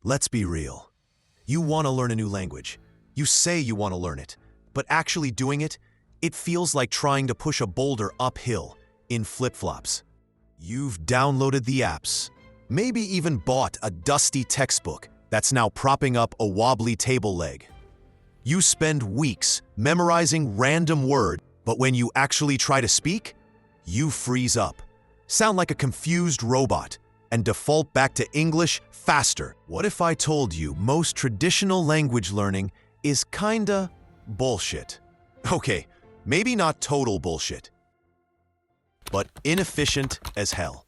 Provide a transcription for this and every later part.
Let's be real. You want to learn a new language. You say you want to learn it, but actually doing it, it feels like trying to push a boulder uphill in flip-flops. You've downloaded the apps, maybe even bought a dusty textbook that's now propping up a wobbly table leg. You spend weeks memorizing random words, but when you actually try to speak, you freeze up, sound like a confused robot, and default back to English faster. What if I told you most traditional language learning is kinda bullshit? Okay, maybe not total bullshit, but inefficient as hell.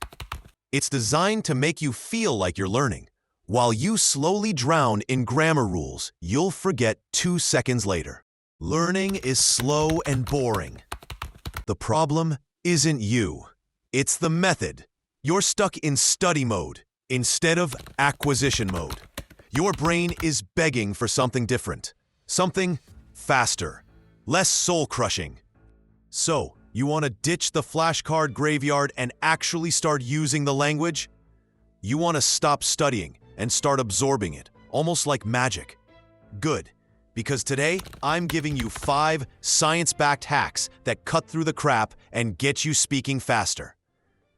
It's designed to make you feel like you're learning. While you slowly drown in grammar rules, you'll forget 2 seconds later. Learning is slow and boring. The problem isn't you. It's the method. You're stuck in study mode instead of acquisition mode. Your brain is begging for something different, something faster, less soul-crushing. So, you want to ditch the flashcard graveyard and actually start using the language? You want to stop studying and start absorbing it, almost like magic. Good, because today I'm giving you 5 science-backed hacks that cut through the crap and get you speaking faster.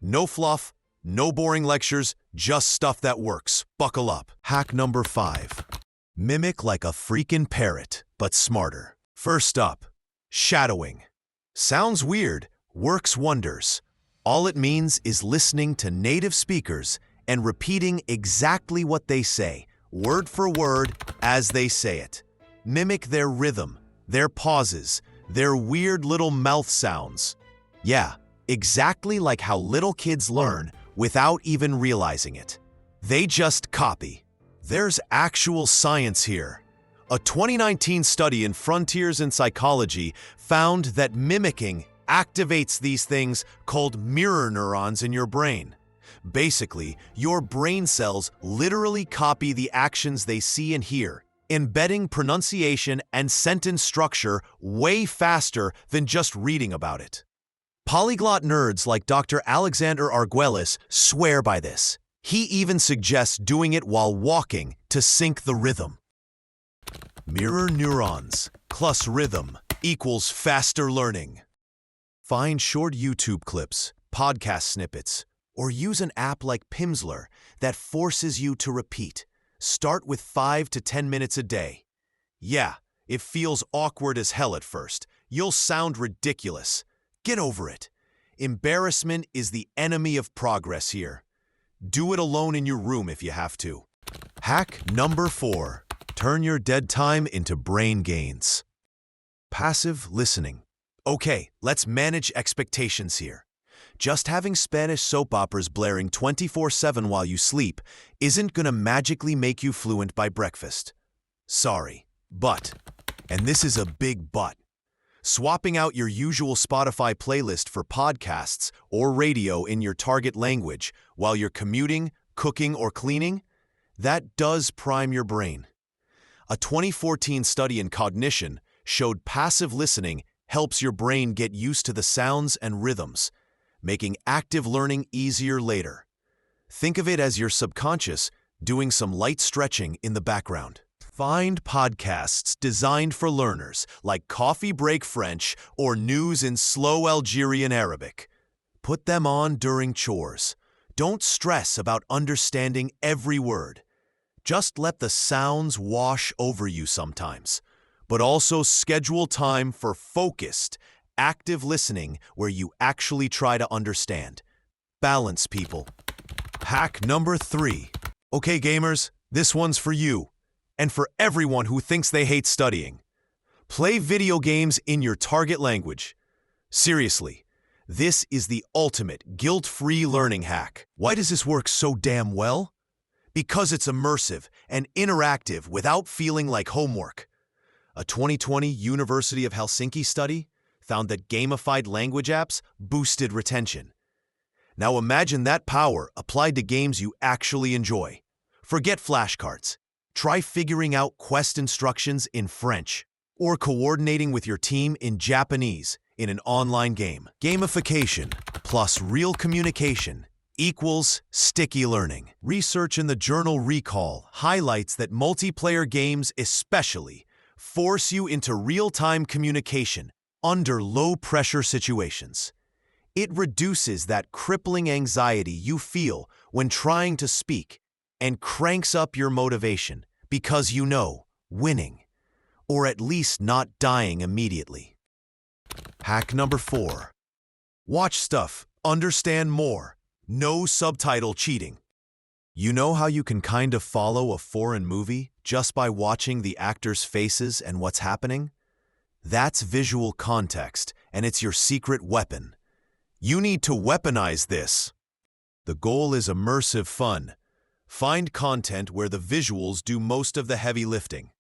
No fluff, no boring lectures, just stuff that works. Buckle up. Hack number 5. Mimic like a freaking parrot, but smarter. First up, shadowing. Sounds weird, works wonders. All it means is listening to native speakers and repeating exactly what they say, word for word, as they say it. Mimic their rhythm, their pauses, their weird little mouth sounds. Yeah, exactly like how little kids learn without even realizing it. They just copy. There's actual science here. A 2019 study in Frontiers in Psychology found that mimicking activates these things called mirror neurons in your brain. Basically, your brain cells literally copy the actions they see and hear, embedding pronunciation and sentence structure way faster than just reading about it. Polyglot nerds like Dr. Alexander Arguelles swear by this. He even suggests doing it while walking to sync the rhythm. Mirror neurons plus rhythm equals faster learning. Find short YouTube clips, podcast snippets, or use an app like Pimsleur that forces you to repeat. Start with 5 to 10 minutes a day. Yeah, it feels awkward as hell at first. You'll sound ridiculous. Get over it. Embarrassment is the enemy of progress here. Do it alone in your room if you have to. Hack number 4. Turn your dead time into brain gains. Passive listening. Okay, let's manage expectations here. Just having Spanish soap operas blaring 24/7 while you sleep isn't gonna magically make you fluent by breakfast. Sorry, but, and this is a big but, swapping out your usual Spotify playlist for podcasts or radio in your target language while you're commuting, cooking, or cleaning, that does prime your brain. A 2014 study in cognition showed passive listening helps your brain get used to the sounds and rhythms, making active learning easier later. Think of it as your subconscious doing some light stretching in the background. Find podcasts designed for learners like Coffee Break French or News in Slow Algerian Arabic. Put them on during chores. Don't stress about understanding every word. Just let the sounds wash over you sometimes, but also schedule time for focused, active listening where you actually try to understand. Balance, people. Hack number 3. Okay, gamers, this one's for you, and for everyone who thinks they hate studying. Play video games in your target language. Seriously, this is the ultimate guilt-free learning hack. Why does this work so damn well? Because it's immersive and interactive without feeling like homework. A 2020 University of Helsinki study found that gamified language apps boosted retention. Now imagine that power applied to games you actually enjoy. Forget flashcards. Try figuring out quest instructions in French or coordinating with your team in Japanese in an online game. Gamification plus real communication equals sticky learning. Research in the journal Recall highlights that multiplayer games especially force you into real-time communication under low-pressure situations. It reduces that crippling anxiety you feel when trying to speak and cranks up your motivation because you know winning, or at least not dying immediately. Hack number 4. Watch stuff, understand more. No subtitle cheating. You know how you can kind of follow a foreign movie just by watching the actors' faces and what's happening? That's visual context, and it's your secret weapon. You need to weaponize this. The goal is immersive fun. Find content where the visuals do most of the heavy lifting.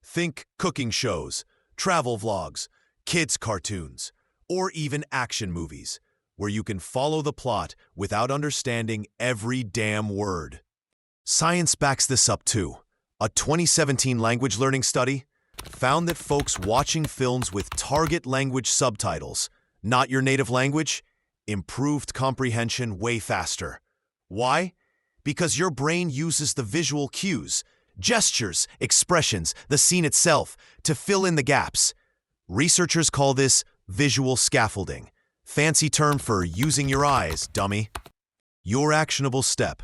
Think cooking shows, travel vlogs, kids' cartoons, or even action movies, where you can follow the plot without understanding every damn word. Science backs this up too. A 2017 language learning study found that folks watching films with target language subtitles, not your native language, improved comprehension way faster. Why? Because your brain uses the visual cues, gestures, expressions, the scene itself, to fill in the gaps. Researchers call this visual scaffolding. Fancy term for using your eyes, dummy. Your actionable step.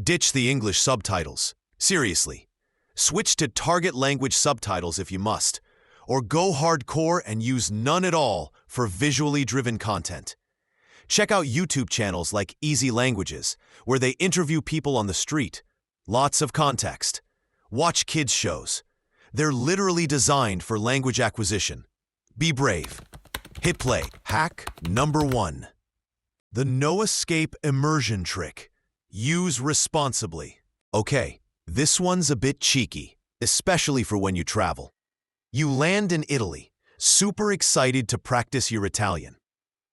Ditch the English subtitles. Seriously. Switch to target language subtitles if you must, or go hardcore and use none at all for visually driven content. Check out YouTube channels like Easy Languages, where they interview people on the street. Lots of context. Watch kids shows. They're literally designed for language acquisition. Be brave. Hit play. Hack number 1. The no escape immersion trick. Use responsibly. Okay, this one's a bit cheeky, especially for when you travel. You land in Italy, super excited to practice your Italian.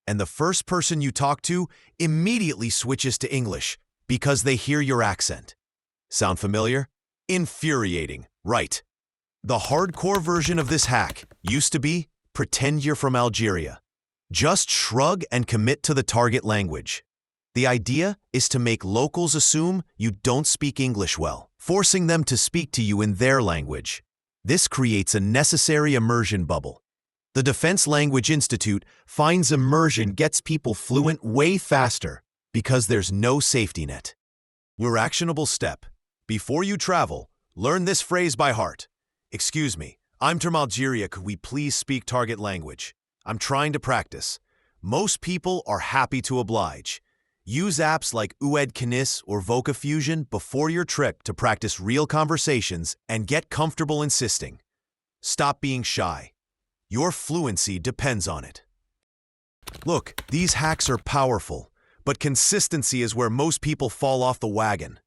And the first person you talk to immediately switches to English because they hear your accent. Sound familiar? Infuriating, right? The hardcore version of this hack used to be pretend you're from Algeria. Just shrug and commit to the target language. The idea is to make locals assume you don't speak English well, forcing them to speak to you in their language. This creates a necessary immersion bubble. The Defense Language Institute finds immersion gets people fluent way faster because there's no safety net. Your actionable step. Before you travel, learn this phrase by heart. Excuse me, I'm from Algeria, could we please speak target language? I'm trying to practice. Most people are happy to oblige. Use apps like Ued Canis or VocaFusion before your trip to practice real conversations and get comfortable insisting. Stop being shy. Your fluency depends on it. Look, these hacks are powerful, but consistency is where most people fall off the wagon.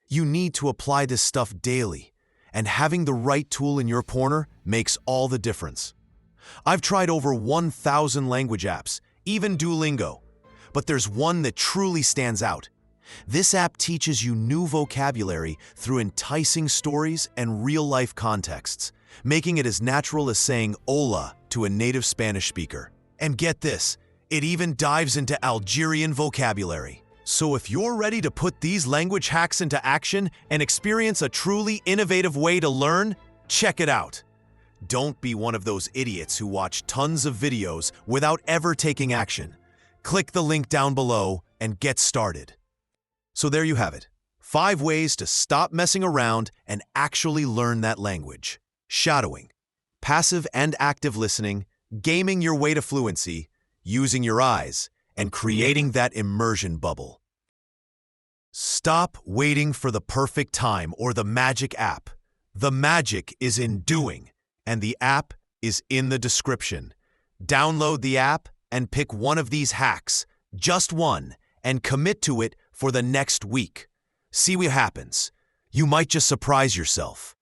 You need to apply this stuff daily, and having the right tool in your corner makes all the difference. I've tried over 1,000 language apps, even Duolingo, but there's one that truly stands out. This app teaches you new vocabulary through enticing stories and real-life contexts, making it as natural as saying hola to a native Spanish speaker. And get this, it even dives into Algerian vocabulary. So if you're ready to put these language hacks into action and experience a truly innovative way to learn, check it out. Don't be one of those idiots who watch tons of videos without ever taking action. Click the link down below and get started. So there you have it. 5 ways to stop messing around and actually learn that language. Shadowing, passive and active listening, gaming your way to fluency, using your eyes, and creating that immersion bubble. Stop waiting for the perfect time or the magic app. The magic is in doing, and the app is in the description. Download the app and pick one of these hacks, just one, and commit to it for the next week. See what happens. You might just surprise yourself.